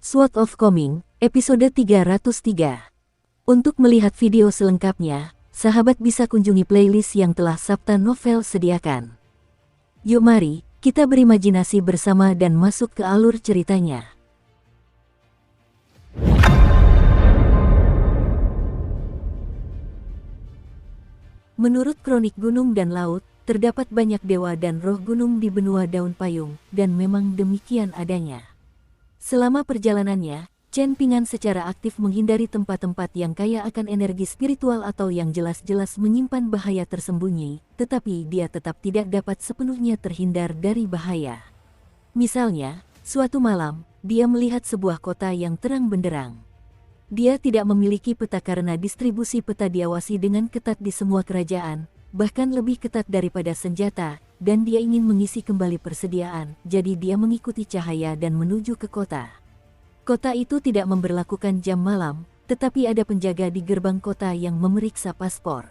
Sword of Coming, episode 303. Untuk melihat video selengkapnya, sahabat bisa kunjungi playlist yang telah Sabta Novel sediakan. Yuk mari, kita berimajinasi bersama dan masuk ke alur ceritanya. Menurut kronik Gunung dan Laut, terdapat banyak dewa dan roh gunung di benua daun payung, dan memang demikian adanya. Selama perjalanannya, Chen Ping'an secara aktif menghindari tempat-tempat yang kaya akan energi spiritual atau yang jelas-jelas menyimpan bahaya tersembunyi, tetapi dia tetap tidak dapat sepenuhnya terhindar dari bahaya. Misalnya, suatu malam, dia melihat sebuah kota yang terang benderang. Dia tidak memiliki peta karena distribusi peta diawasi dengan ketat di semua kerajaan, bahkan lebih ketat daripada senjata, dan dia ingin mengisi kembali persediaan, jadi dia mengikuti cahaya dan menuju ke kota. Kota itu tidak memberlakukan jam malam, tetapi ada penjaga di gerbang kota yang memeriksa paspor.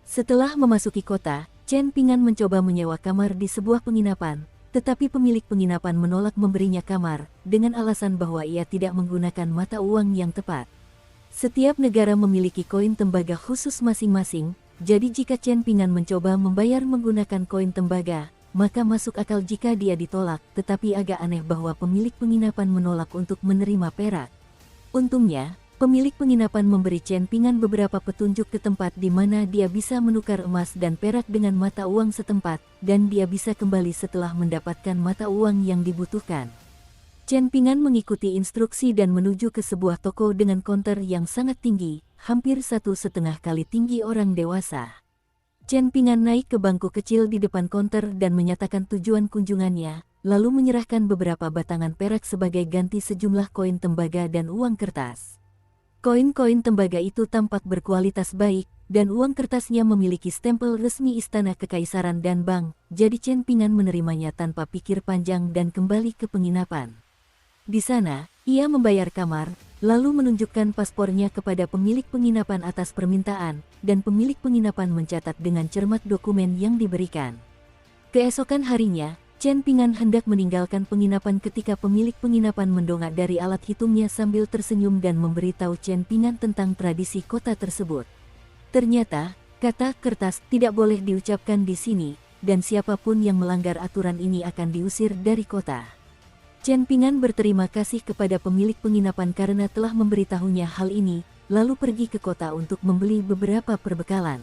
Setelah memasuki kota, Chen Ping'an mencoba menyewa kamar di sebuah penginapan, tetapi pemilik penginapan menolak memberinya kamar, dengan alasan bahwa ia tidak menggunakan mata uang yang tepat. Setiap negara memiliki koin tembaga khusus masing-masing, jadi jika Chen Ping'an mencoba membayar menggunakan koin tembaga, maka masuk akal jika dia ditolak, tetapi agak aneh bahwa pemilik penginapan menolak untuk menerima perak. Untungnya, pemilik penginapan memberi Chen Ping'an beberapa petunjuk ke tempat di mana dia bisa menukar emas dan perak dengan mata uang setempat, dan dia bisa kembali setelah mendapatkan mata uang yang dibutuhkan. Chen Ping'an mengikuti instruksi dan menuju ke sebuah toko dengan konter yang sangat tinggi, hampir 1,5 kali tinggi orang dewasa. Chen Ping'an naik ke bangku kecil di depan konter dan menyatakan tujuan kunjungannya, lalu menyerahkan beberapa batangan perak sebagai ganti sejumlah koin tembaga dan uang kertas. Koin-koin tembaga itu tampak berkualitas baik, dan uang kertasnya memiliki stempel resmi Istana Kekaisaran dan bank, jadi Chen Ping'an menerimanya tanpa pikir panjang dan kembali ke penginapan. Di sana, ia membayar kamar, lalu menunjukkan paspornya kepada pemilik penginapan atas permintaan, dan pemilik penginapan mencatat dengan cermat dokumen yang diberikan. Keesokan harinya, Chen Ping'an hendak meninggalkan penginapan ketika pemilik penginapan mendongak dari alat hitungnya sambil tersenyum dan memberitahu Chen Ping'an tentang tradisi kota tersebut. Ternyata, kata kertas tidak boleh diucapkan di sini, dan siapapun yang melanggar aturan ini akan diusir dari kota. Chen Ping'an berterima kasih kepada pemilik penginapan karena telah memberitahunya hal ini, lalu pergi ke kota untuk membeli beberapa perbekalan.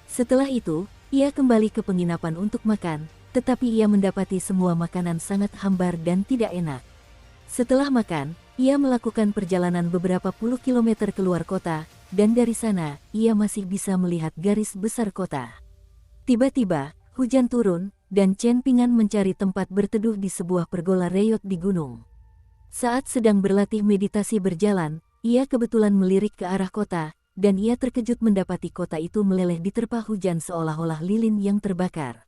Setelah itu, ia kembali ke penginapan untuk makan, tetapi ia mendapati semua makanan sangat hambar dan tidak enak. Setelah makan, ia melakukan perjalanan beberapa puluh kilometer keluar kota, dan dari sana, ia masih bisa melihat garis besar kota. Tiba-tiba, hujan turun, dan Chen Ping'an mencari tempat berteduh di sebuah pergola reyot di gunung. Saat sedang berlatih meditasi berjalan, ia kebetulan melirik ke arah kota, dan ia terkejut mendapati kota itu meleleh diterpa hujan seolah-olah lilin yang terbakar.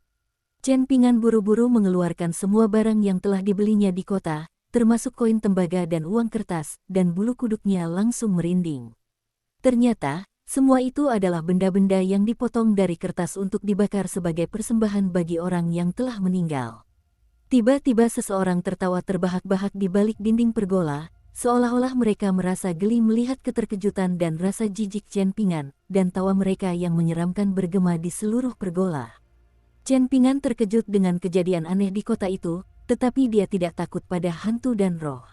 Chen Ping'an buru-buru mengeluarkan semua barang yang telah dibelinya di kota, termasuk koin tembaga dan uang kertas, dan bulu kuduknya langsung merinding. Ternyata, semua itu adalah benda-benda yang dipotong dari kertas untuk dibakar sebagai persembahan bagi orang yang telah meninggal. Tiba-tiba seseorang tertawa terbahak-bahak di balik dinding pergola, seolah-olah mereka merasa geli melihat keterkejutan dan rasa jijik Chen Ping'an, dan tawa mereka yang menyeramkan bergema di seluruh pergola. Chen Ping'an terkejut dengan kejadian aneh di kota itu, tetapi dia tidak takut pada hantu dan roh.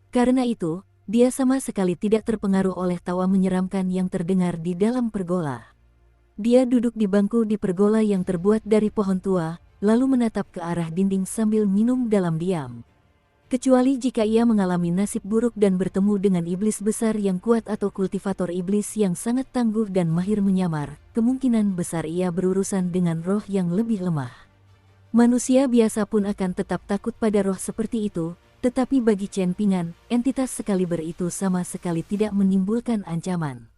Karena itu, dia sama sekali tidak terpengaruh oleh tawa menyeramkan yang terdengar di dalam pergola. Dia duduk di bangku di pergola yang terbuat dari pohon tua, lalu menatap ke arah dinding sambil minum dalam diam. Kecuali jika ia mengalami nasib buruk dan bertemu dengan iblis besar yang kuat atau kultivator iblis yang sangat tangguh dan mahir menyamar, kemungkinan besar ia berurusan dengan roh yang lebih lemah. Manusia biasa pun akan tetap takut pada roh seperti itu, tetapi bagi Chen Ping'an, entitas sekaliber itu sama sekali tidak menimbulkan ancaman.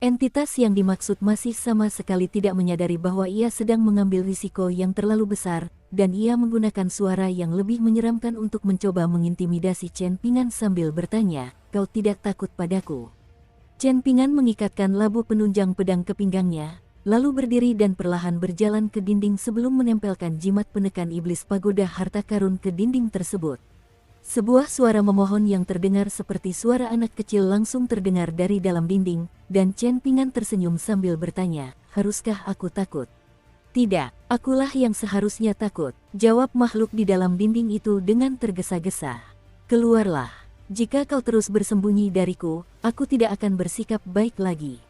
Entitas yang dimaksud masih sama sekali tidak menyadari bahwa ia sedang mengambil risiko yang terlalu besar, dan ia menggunakan suara yang lebih menyeramkan untuk mencoba mengintimidasi Chen Ping'an sambil bertanya, "Kau tidak takut padaku?" Chen Ping'an mengikatkan labu penunjang pedang ke pinggangnya, lalu berdiri dan perlahan berjalan ke dinding sebelum menempelkan jimat penekan iblis pagoda harta karun ke dinding tersebut. Sebuah suara memohon yang terdengar seperti suara anak kecil langsung terdengar dari dalam dinding, dan Chen Ping'an tersenyum sambil bertanya, "Haruskah aku takut?" "Tidak, akulah yang seharusnya takut," jawab makhluk di dalam dinding itu dengan tergesa-gesa. "Keluarlah. Jika kau terus bersembunyi dariku, aku tidak akan bersikap baik lagi.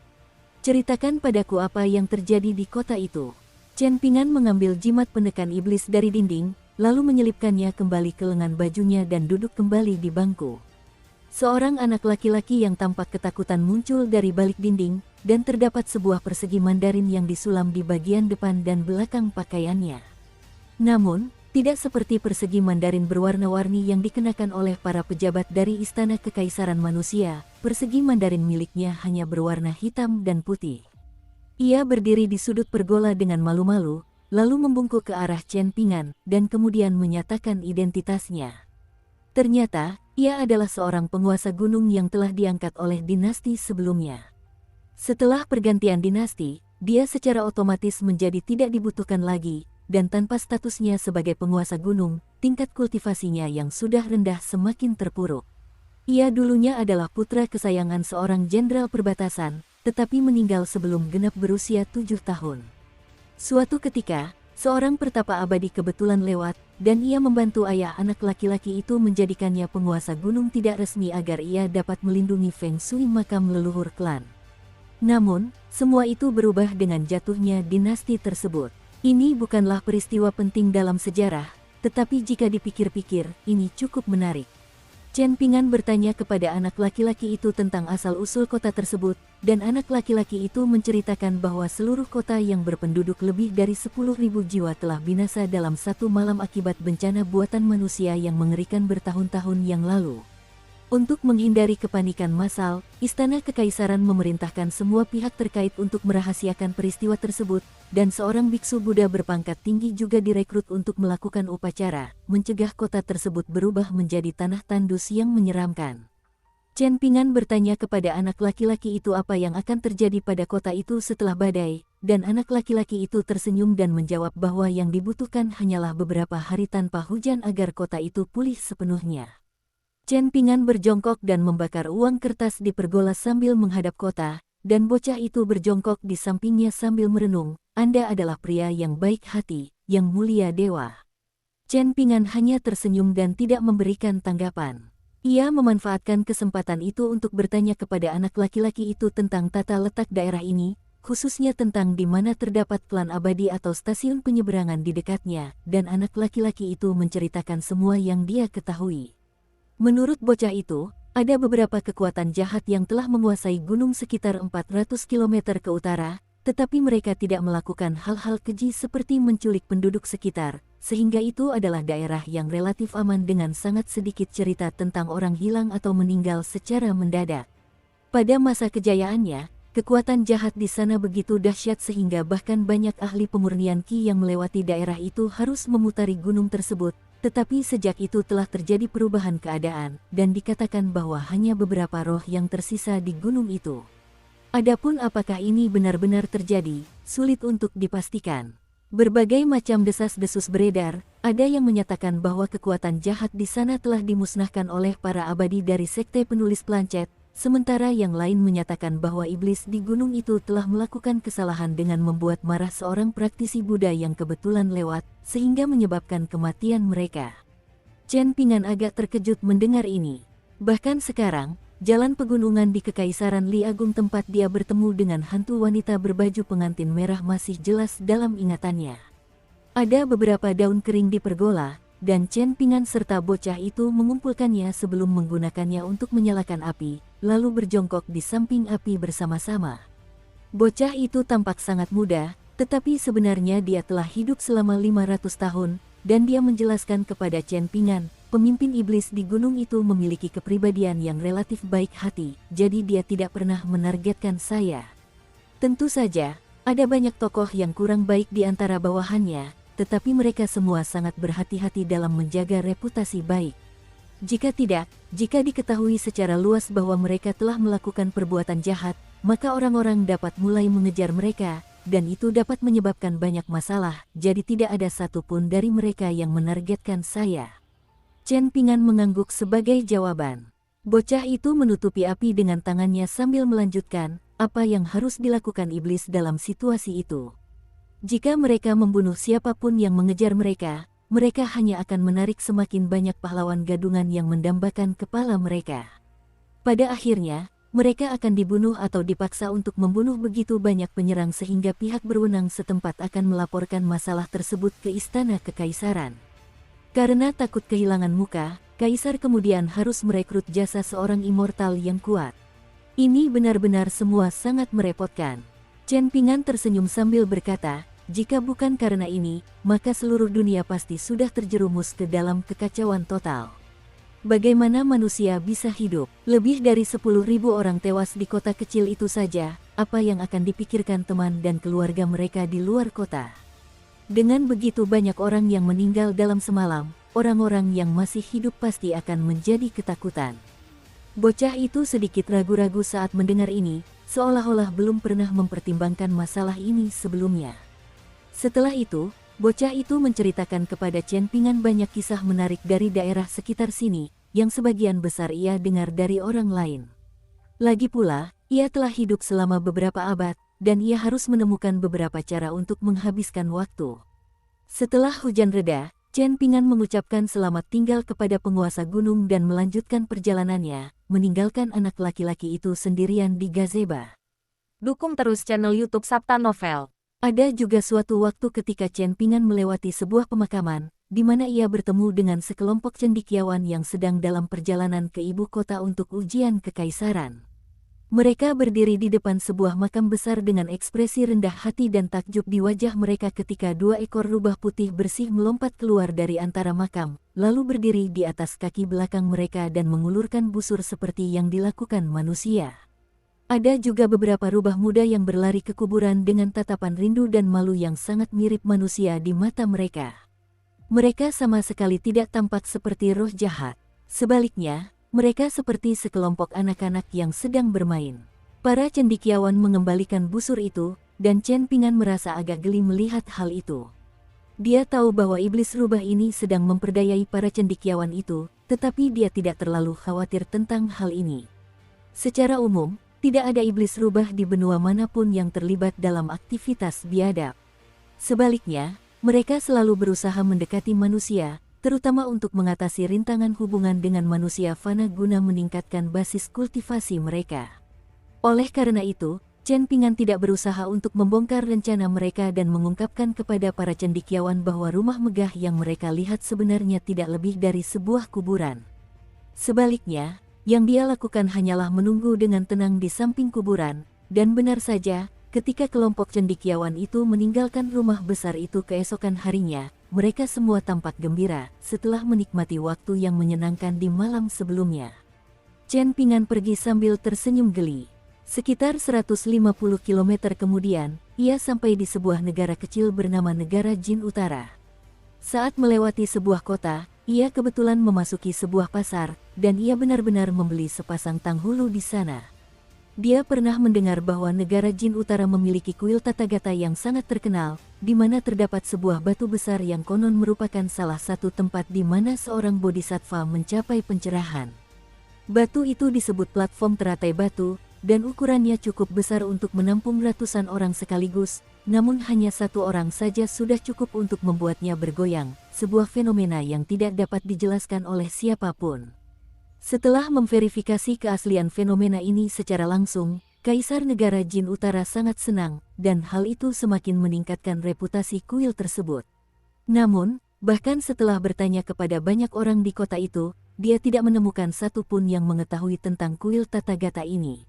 Ceritakan padaku apa yang terjadi di kota itu." Chen Ping'an mengambil jimat penekan iblis dari dinding, lalu menyelipkannya kembali ke lengan bajunya dan duduk kembali di bangku. Seorang anak laki-laki yang tampak ketakutan muncul dari balik dinding, dan terdapat sebuah persegi Mandarin yang disulam di bagian depan dan belakang pakaiannya. Namun, tidak seperti persegi Mandarin berwarna-warni yang dikenakan oleh para pejabat dari Istana Kekaisaran Manusia, persegi Mandarin miliknya hanya berwarna hitam dan putih. Ia berdiri di sudut pergola dengan malu-malu, lalu membungkuk ke arah Chen Ping'an, dan kemudian menyatakan identitasnya. Ternyata, ia adalah seorang penguasa gunung yang telah diangkat oleh dinasti sebelumnya. Setelah pergantian dinasti, dia secara otomatis menjadi tidak dibutuhkan lagi, dan tanpa statusnya sebagai penguasa gunung, tingkat kultivasinya yang sudah rendah semakin terpuruk. Ia dulunya adalah putra kesayangan seorang jenderal perbatasan, tetapi meninggal sebelum genap berusia 7 tahun. Suatu ketika, seorang pertapa abadi kebetulan lewat, dan ia membantu ayah anak laki-laki itu menjadikannya penguasa gunung tidak resmi agar ia dapat melindungi Feng Shui makam leluhur klan. Namun, semua itu berubah dengan jatuhnya dinasti tersebut. Ini bukanlah peristiwa penting dalam sejarah, tetapi jika dipikir-pikir, ini cukup menarik. Chen Ping'an bertanya kepada anak laki-laki itu tentang asal-usul kota tersebut, dan anak laki-laki itu menceritakan bahwa seluruh kota yang berpenduduk lebih dari 10.000 jiwa telah binasa dalam satu malam akibat bencana buatan manusia yang mengerikan bertahun-tahun yang lalu. Untuk menghindari kepanikan massal, Istana Kekaisaran memerintahkan semua pihak terkait untuk merahasiakan peristiwa tersebut, dan seorang biksu Buddha berpangkat tinggi juga direkrut untuk melakukan upacara, mencegah kota tersebut berubah menjadi tanah tandus yang menyeramkan. Chen Ping'an bertanya kepada anak laki-laki itu apa yang akan terjadi pada kota itu setelah badai, dan anak laki-laki itu tersenyum dan menjawab bahwa yang dibutuhkan hanyalah beberapa hari tanpa hujan agar kota itu pulih sepenuhnya. Chen Ping'an berjongkok dan membakar uang kertas di pergola sambil menghadap kota, dan bocah itu berjongkok di sampingnya sambil merenung, "Anda adalah pria yang baik hati, yang mulia dewa." Chen Ping'an hanya tersenyum dan tidak memberikan tanggapan. Ia memanfaatkan kesempatan itu untuk bertanya kepada anak laki-laki itu tentang tata letak daerah ini, khususnya tentang di mana terdapat klan abadi atau stasiun penyeberangan di dekatnya, dan anak laki-laki itu menceritakan semua yang dia ketahui. Menurut bocah itu, ada beberapa kekuatan jahat yang telah menguasai gunung sekitar 400 km ke utara, tetapi mereka tidak melakukan hal-hal keji seperti menculik penduduk sekitar, sehingga itu adalah daerah yang relatif aman dengan sangat sedikit cerita tentang orang hilang atau meninggal secara mendadak. Pada masa kejayaannya, kekuatan jahat di sana begitu dahsyat sehingga bahkan banyak ahli pemurnian Qi yang melewati daerah itu harus memutari gunung tersebut. Tetapi sejak itu telah terjadi perubahan keadaan, dan dikatakan bahwa hanya beberapa roh yang tersisa di gunung itu. Adapun apakah ini benar-benar terjadi, sulit untuk dipastikan. Berbagai macam desas-desus beredar, ada yang menyatakan bahwa kekuatan jahat di sana telah dimusnahkan oleh para abadi dari sekte penulis plancet, sementara yang lain menyatakan bahwa iblis di gunung itu telah melakukan kesalahan dengan membuat marah seorang praktisi Buddha yang kebetulan lewat, sehingga menyebabkan kematian mereka. Chen Ping'an agak terkejut mendengar ini. Bahkan sekarang, jalan pegunungan di Kekaisaran Li Agung tempat dia bertemu dengan hantu wanita berbaju pengantin merah masih jelas dalam ingatannya. Ada beberapa daun kering di pergola, dan Chen Ping'an serta bocah itu mengumpulkannya sebelum menggunakannya untuk menyalakan api, lalu berjongkok di samping api bersama-sama. Bocah itu tampak sangat muda, tetapi sebenarnya dia telah hidup selama 500 tahun, dan dia menjelaskan kepada Chen Ping'an, pemimpin iblis di gunung itu memiliki kepribadian yang relatif baik hati, jadi dia tidak pernah menargetkan saya. Tentu saja, ada banyak tokoh yang kurang baik di antara bawahannya, tetapi mereka semua sangat berhati-hati dalam menjaga reputasi baik. Jika tidak, jika diketahui secara luas bahwa mereka telah melakukan perbuatan jahat, maka orang-orang dapat mulai mengejar mereka, dan itu dapat menyebabkan banyak masalah, jadi tidak ada satupun dari mereka yang menargetkan saya. Chen Pingan mengangguk sebagai jawaban. Bocah itu menutupi api dengan tangannya sambil melanjutkan, apa yang harus dilakukan iblis dalam situasi itu. Jika mereka membunuh siapapun yang mengejar mereka, mereka hanya akan menarik semakin banyak pahlawan gadungan yang mendambakan kepala mereka. Pada akhirnya, mereka akan dibunuh atau dipaksa untuk membunuh begitu banyak penyerang sehingga pihak berwenang setempat akan melaporkan masalah tersebut ke Istana Kekaisaran. Karena takut kehilangan muka, Kaisar kemudian harus merekrut jasa seorang immortal yang kuat. Ini benar-benar semua sangat merepotkan. Chen Pingan tersenyum sambil berkata, jika bukan karena ini, maka seluruh dunia pasti sudah terjerumus ke dalam kekacauan total. Bagaimana manusia bisa hidup? Lebih dari 10.000 orang tewas di kota kecil itu saja, apa yang akan dipikirkan teman dan keluarga mereka di luar kota? Dengan begitu banyak orang yang meninggal dalam semalam, orang-orang yang masih hidup pasti akan menjadi ketakutan. Bocah itu sedikit ragu-ragu saat mendengar ini, seolah-olah belum pernah mempertimbangkan masalah ini sebelumnya. Setelah itu, bocah itu menceritakan kepada Chen Pingan banyak kisah menarik dari daerah sekitar sini, yang sebagian besar ia dengar dari orang lain. Lagi pula, ia telah hidup selama beberapa abad, dan ia harus menemukan beberapa cara untuk menghabiskan waktu. Setelah hujan reda, Chen Pingan mengucapkan selamat tinggal kepada penguasa gunung dan melanjutkan perjalanannya, meninggalkan anak laki-laki itu sendirian di gazebo. Dukung terus channel YouTube Sabta Novel. Ada juga suatu waktu ketika Chen Pingan melewati sebuah pemakaman, di mana ia bertemu dengan sekelompok cendekiawan yang sedang dalam perjalanan ke ibu kota untuk ujian kekaisaran. Mereka berdiri di depan sebuah makam besar dengan ekspresi rendah hati dan takjub di wajah mereka ketika 2 ekor rubah putih bersih melompat keluar dari antara makam, lalu berdiri di atas kaki belakang mereka dan mengulurkan busur seperti yang dilakukan manusia. Ada juga beberapa rubah muda yang berlari ke kuburan dengan tatapan rindu dan malu yang sangat mirip manusia di mata mereka. Mereka sama sekali tidak tampak seperti roh jahat. Sebaliknya, mereka seperti sekelompok anak-anak yang sedang bermain. Para cendekiawan mengembalikan busur itu, dan Chen Pingan merasa agak geli melihat hal itu. Dia tahu bahwa iblis rubah ini sedang memperdayai para cendekiawan itu, tetapi dia tidak terlalu khawatir tentang hal ini. Secara umum, tidak ada iblis rubah di benua manapun yang terlibat dalam aktivitas biadab. Sebaliknya, mereka selalu berusaha mendekati manusia, terutama untuk mengatasi rintangan hubungan dengan manusia fana guna meningkatkan basis kultivasi mereka. Oleh karena itu, Chen Pingan tidak berusaha untuk membongkar rencana mereka dan mengungkapkan kepada para cendekiawan bahwa rumah megah yang mereka lihat sebenarnya tidak lebih dari sebuah kuburan. Sebaliknya, yang dia lakukan hanyalah menunggu dengan tenang di samping kuburan, dan benar saja, ketika kelompok cendekiawan itu meninggalkan rumah besar itu keesokan harinya, mereka semua tampak gembira setelah menikmati waktu yang menyenangkan di malam sebelumnya. Chen Pingan pergi sambil tersenyum geli. Sekitar 150 km kemudian, ia sampai di sebuah negara kecil bernama Negara Jin Utara. Saat melewati sebuah kota, ia kebetulan memasuki sebuah pasar, dan ia benar-benar membeli sepasang tanghulu di sana. Dia pernah mendengar bahwa negara Jin Utara memiliki kuil Tathagata yang sangat terkenal, di mana terdapat sebuah batu besar yang konon merupakan salah satu tempat di mana seorang bodhisattva mencapai pencerahan. Batu itu disebut platform teratai batu, dan ukurannya cukup besar untuk menampung ratusan orang sekaligus, namun hanya satu orang saja sudah cukup untuk membuatnya bergoyang, sebuah fenomena yang tidak dapat dijelaskan oleh siapapun. Setelah memverifikasi keaslian fenomena ini secara langsung, Kaisar Negara Jin Utara sangat senang, dan hal itu semakin meningkatkan reputasi kuil tersebut. Namun, bahkan setelah bertanya kepada banyak orang di kota itu, dia tidak menemukan satupun yang mengetahui tentang kuil Tathagata ini.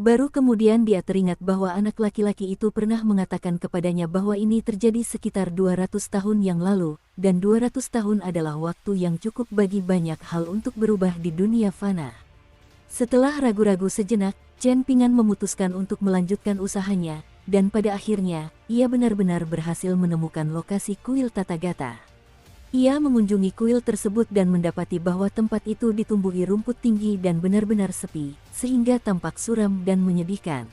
Baru kemudian dia teringat bahwa anak laki-laki itu pernah mengatakan kepadanya bahwa ini terjadi sekitar 200 tahun yang lalu, dan 200 tahun adalah waktu yang cukup bagi banyak hal untuk berubah di dunia fana. Setelah ragu-ragu sejenak, Chen Pingan memutuskan untuk melanjutkan usahanya, dan pada akhirnya, ia benar-benar berhasil menemukan lokasi kuil Tathagata. Ia mengunjungi kuil tersebut dan mendapati bahwa tempat itu ditumbuhi rumput tinggi dan benar-benar sepi, sehingga tampak suram dan menyedihkan.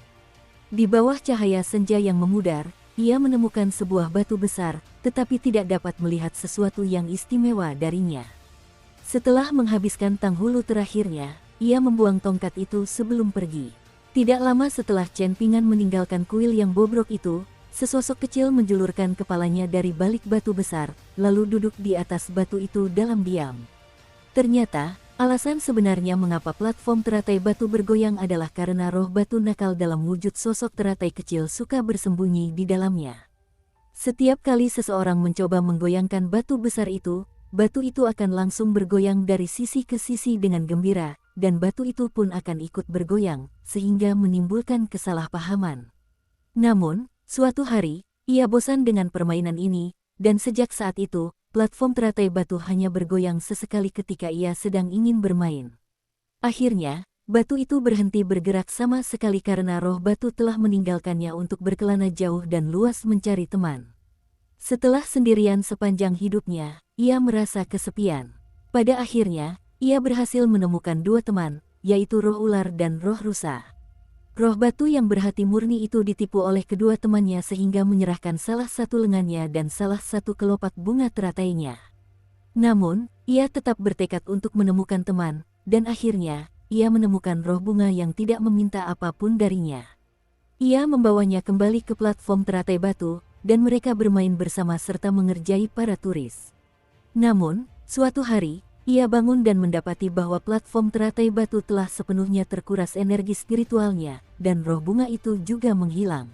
Di bawah cahaya senja yang memudar, ia menemukan sebuah batu besar, tetapi tidak dapat melihat sesuatu yang istimewa darinya. Setelah menghabiskan tanghulu terakhirnya, ia membuang tongkat itu sebelum pergi. Tidak lama setelah Chen Ping'an meninggalkan kuil yang bobrok itu, sesosok kecil menjulurkan kepalanya dari balik batu besar, lalu duduk di atas batu itu dalam diam. Ternyata, alasan sebenarnya mengapa platform teratai batu bergoyang adalah karena roh batu nakal dalam wujud sosok teratai kecil suka bersembunyi di dalamnya. Setiap kali seseorang mencoba menggoyangkan batu besar itu, batu itu akan langsung bergoyang dari sisi ke sisi dengan gembira, dan batu itu pun akan ikut bergoyang, sehingga menimbulkan kesalahpahaman. Namun, suatu hari, ia bosan dengan permainan ini, dan sejak saat itu, platform teratai batu hanya bergoyang sesekali ketika ia sedang ingin bermain. Akhirnya, batu itu berhenti bergerak sama sekali karena roh batu telah meninggalkannya untuk berkelana jauh dan luas mencari teman. Setelah sendirian sepanjang hidupnya, ia merasa kesepian. Pada akhirnya, ia berhasil menemukan dua teman, yaitu roh ular dan roh rusa. Roh batu yang berhati murni itu ditipu oleh kedua temannya sehingga menyerahkan salah satu lengannya dan salah satu kelopak bunga teratainya. Namun, ia tetap bertekad untuk menemukan teman, dan akhirnya, ia menemukan roh bunga yang tidak meminta apapun darinya. Ia membawanya kembali ke platform teratai batu, dan mereka bermain bersama serta mengerjai para turis. Namun, suatu hari, ia bangun dan mendapati bahwa platform teratai batu telah sepenuhnya terkuras energi spiritualnya, dan roh bunga itu juga menghilang.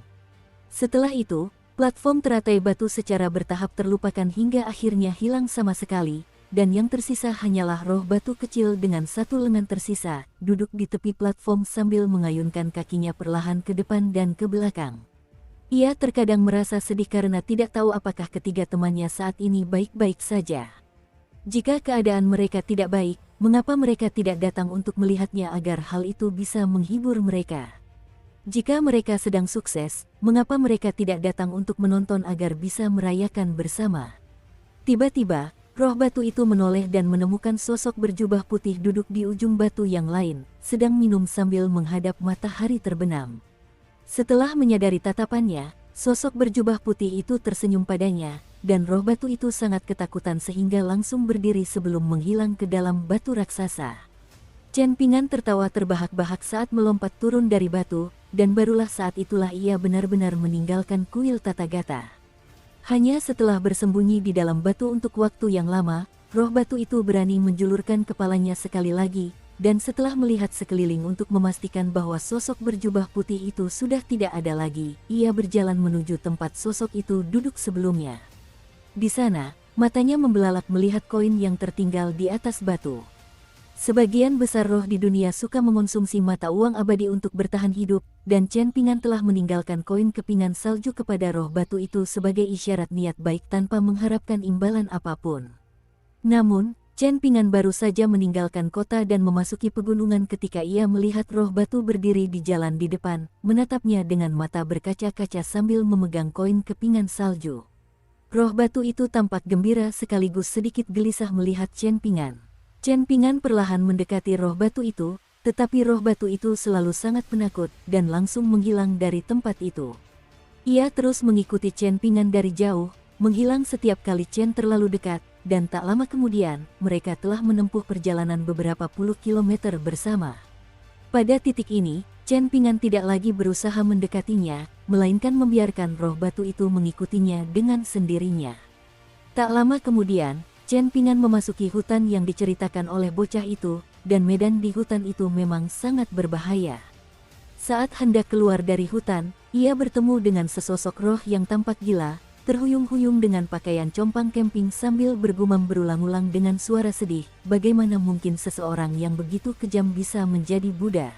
Setelah itu, platform teratai batu secara bertahap terlupakan hingga akhirnya hilang sama sekali, dan yang tersisa hanyalah roh batu kecil dengan satu lengan tersisa, duduk di tepi platform sambil mengayunkan kakinya perlahan ke depan dan ke belakang. Ia terkadang merasa sedih karena tidak tahu apakah ketiga temannya saat ini baik-baik saja. Jika keadaan mereka tidak baik, mengapa mereka tidak datang untuk melihatnya agar hal itu bisa menghibur mereka? Jika mereka sedang sukses, mengapa mereka tidak datang untuk menonton agar bisa merayakan bersama? Tiba-tiba, roh batu itu menoleh dan menemukan sosok berjubah putih duduk di ujung batu yang lain, sedang minum sambil menghadap matahari terbenam. Setelah menyadari tatapannya, sosok berjubah putih itu tersenyum padanya, dan roh batu itu sangat ketakutan sehingga langsung berdiri sebelum menghilang ke dalam batu raksasa. Chen Ping'an tertawa terbahak-bahak saat melompat turun dari batu, dan barulah saat itulah ia benar-benar meninggalkan kuil Tathagata. Hanya setelah bersembunyi di dalam batu untuk waktu yang lama, roh batu itu berani menjulurkan kepalanya sekali lagi, dan setelah melihat sekeliling untuk memastikan bahwa sosok berjubah putih itu sudah tidak ada lagi, ia berjalan menuju tempat sosok itu duduk sebelumnya. Di sana, matanya membelalak melihat koin yang tertinggal di atas batu. Sebagian besar roh di dunia suka mengonsumsi mata uang abadi untuk bertahan hidup, dan Chen Ping'an telah meninggalkan koin kepingan salju kepada roh batu itu sebagai isyarat niat baik tanpa mengharapkan imbalan apapun. Namun, Chen Ping'an baru saja meninggalkan kota dan memasuki pegunungan ketika ia melihat roh batu berdiri di jalan di depan, menatapnya dengan mata berkaca-kaca sambil memegang koin kepingan salju. Roh batu itu tampak gembira sekaligus sedikit gelisah melihat Chen Ping'an. Chen Ping'an perlahan mendekati roh batu itu, tetapi roh batu itu selalu sangat penakut dan langsung menghilang dari tempat itu. Ia terus mengikuti Chen Ping'an dari jauh, menghilang setiap kali Chen terlalu dekat, dan tak lama kemudian, mereka telah menempuh perjalanan beberapa puluh kilometer bersama. Pada titik ini, Chen Ping'an tidak lagi berusaha mendekatinya, melainkan membiarkan roh batu itu mengikutinya dengan sendirinya. Tak lama kemudian, Chen Ping'an memasuki hutan yang diceritakan oleh bocah itu, dan medan di hutan itu memang sangat berbahaya. Saat hendak keluar dari hutan, ia bertemu dengan sesosok roh yang tampak gila, terhuyung-huyung dengan pakaian compang camping sambil bergumam berulang-ulang dengan suara sedih, bagaimana mungkin seseorang yang begitu kejam bisa menjadi Buddha?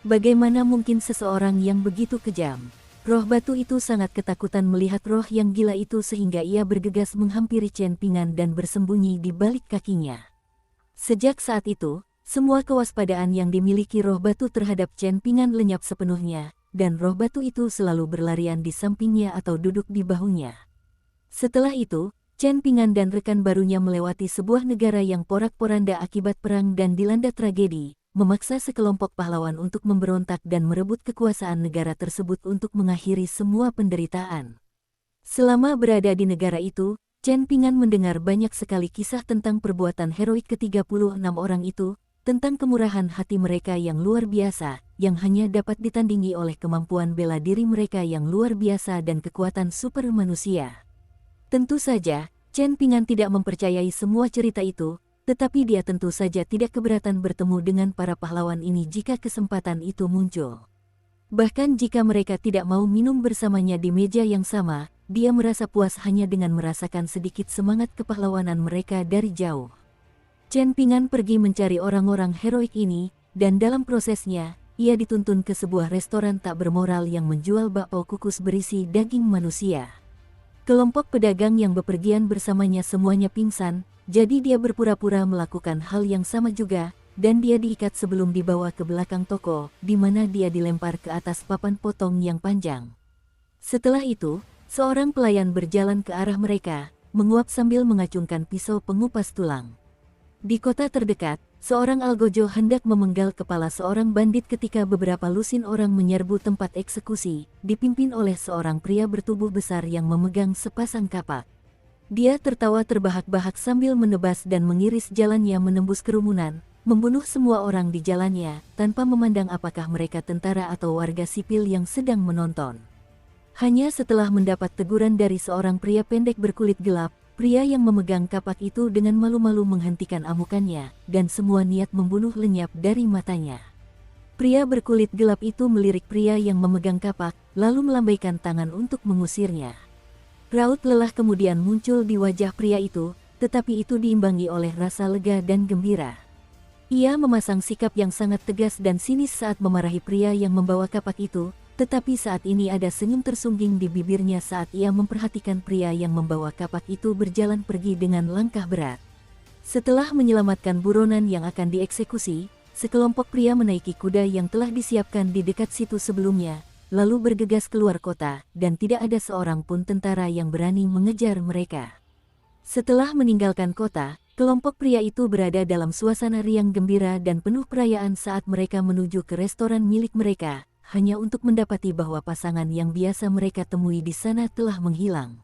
Bagaimana mungkin seseorang yang begitu kejam? Roh batu itu sangat ketakutan melihat roh yang gila itu sehingga ia bergegas menghampiri Chen Ping'an dan bersembunyi di balik kakinya. Sejak saat itu, semua kewaspadaan yang dimiliki roh batu terhadap Chen Ping'an lenyap sepenuhnya, dan roh batu itu selalu berlarian di sampingnya atau duduk di bahunya. Setelah itu, Chen Ping'an dan rekan barunya melewati sebuah negara yang porak-poranda akibat perang dan dilanda tragedi, memaksa sekelompok pahlawan untuk memberontak dan merebut kekuasaan negara tersebut untuk mengakhiri semua penderitaan. Selama berada di negara itu, Chen Pingan mendengar banyak sekali kisah tentang perbuatan heroik ke-36 orang itu, tentang kemurahan hati mereka yang luar biasa, yang hanya dapat ditandingi oleh kemampuan bela diri mereka yang luar biasa dan kekuatan super manusia. Tentu saja, Chen Pingan tidak mempercayai semua cerita itu, tetapi dia tentu saja tidak keberatan bertemu dengan para pahlawan ini jika kesempatan itu muncul. Bahkan jika mereka tidak mau minum bersamanya di meja yang sama, dia merasa puas hanya dengan merasakan sedikit semangat kepahlawanan mereka dari jauh. Chen Pingan pergi mencari orang-orang heroik ini, dan dalam prosesnya, ia dituntun ke sebuah restoran tak bermoral yang menjual bakpao kukus berisi daging manusia. Kelompok pedagang yang bepergian bersamanya semuanya pingsan, jadi dia berpura-pura melakukan hal yang sama juga, dan dia diikat sebelum dibawa ke belakang toko, di mana dia dilempar ke atas papan potong yang panjang. Setelah itu, seorang pelayan berjalan ke arah mereka, menguap sambil mengacungkan pisau pengupas tulang. Di kota terdekat, seorang algojo hendak memenggal kepala seorang bandit ketika beberapa lusin orang menyerbu tempat eksekusi, dipimpin oleh seorang pria bertubuh besar yang memegang sepasang kapak. Dia tertawa terbahak-bahak sambil menebas dan mengiris jalannya menembus kerumunan, membunuh semua orang di jalannya, tanpa memandang apakah mereka tentara atau warga sipil yang sedang menonton. Hanya setelah mendapat teguran dari seorang pria pendek berkulit gelap, pria yang memegang kapak itu dengan malu-malu menghentikan amukannya, dan semua niat membunuh lenyap dari matanya. Pria berkulit gelap itu melirik pria yang memegang kapak, lalu melambaikan tangan untuk mengusirnya. Raut lelah kemudian muncul di wajah pria itu, tetapi itu diimbangi oleh rasa lega dan gembira. Ia memasang sikap yang sangat tegas dan sinis saat memarahi pria yang membawa kapak itu, tetapi saat ini ada senyum tersungging di bibirnya saat ia memperhatikan pria yang membawa kapak itu berjalan pergi dengan langkah berat. Setelah menyelamatkan buronan yang akan dieksekusi, sekelompok pria menaiki kuda yang telah disiapkan di dekat situ sebelumnya, lalu bergegas keluar kota, dan tidak ada seorang pun tentara yang berani mengejar mereka. Setelah meninggalkan kota, kelompok pria itu berada dalam suasana riang gembira dan penuh perayaan saat mereka menuju ke restoran milik mereka, hanya untuk mendapati bahwa pasangan yang biasa mereka temui di sana telah menghilang.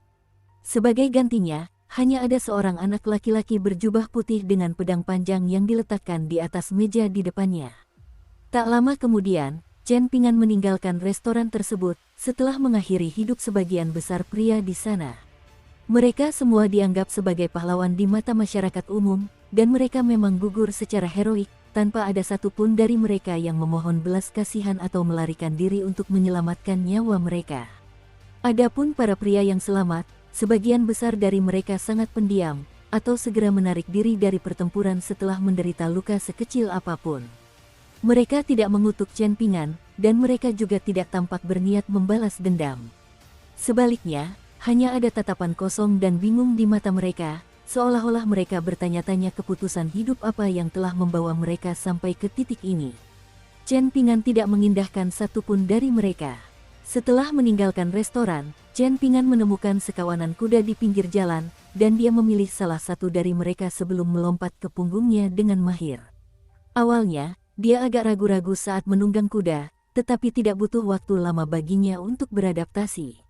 Sebagai gantinya, hanya ada seorang anak laki-laki berjubah putih dengan pedang panjang yang diletakkan di atas meja di depannya. Tak lama kemudian, Chen Pingan meninggalkan restoran tersebut, setelah mengakhiri hidup sebagian besar pria di sana. Mereka semua dianggap sebagai pahlawan di mata masyarakat umum, dan mereka memang gugur secara heroik, tanpa ada satupun dari mereka yang memohon belas kasihan atau melarikan diri untuk menyelamatkan nyawa mereka. Adapun para pria yang selamat, sebagian besar dari mereka sangat pendiam, atau segera menarik diri dari pertempuran setelah menderita luka sekecil apapun. Mereka tidak mengutuk Chen Pingan, dan mereka juga tidak tampak berniat membalas dendam. Sebaliknya, hanya ada tatapan kosong dan bingung di mata mereka, seolah-olah mereka bertanya-tanya keputusan hidup apa yang telah membawa mereka sampai ke titik ini. Chen Pingan tidak mengindahkan satupun dari mereka. Setelah meninggalkan restoran, Chen Pingan menemukan sekawanan kuda di pinggir jalan, dan dia memilih salah satu dari mereka sebelum melompat ke punggungnya dengan mahir. Awalnya, dia agak ragu-ragu saat menunggang kuda, tetapi tidak butuh waktu lama baginya untuk beradaptasi.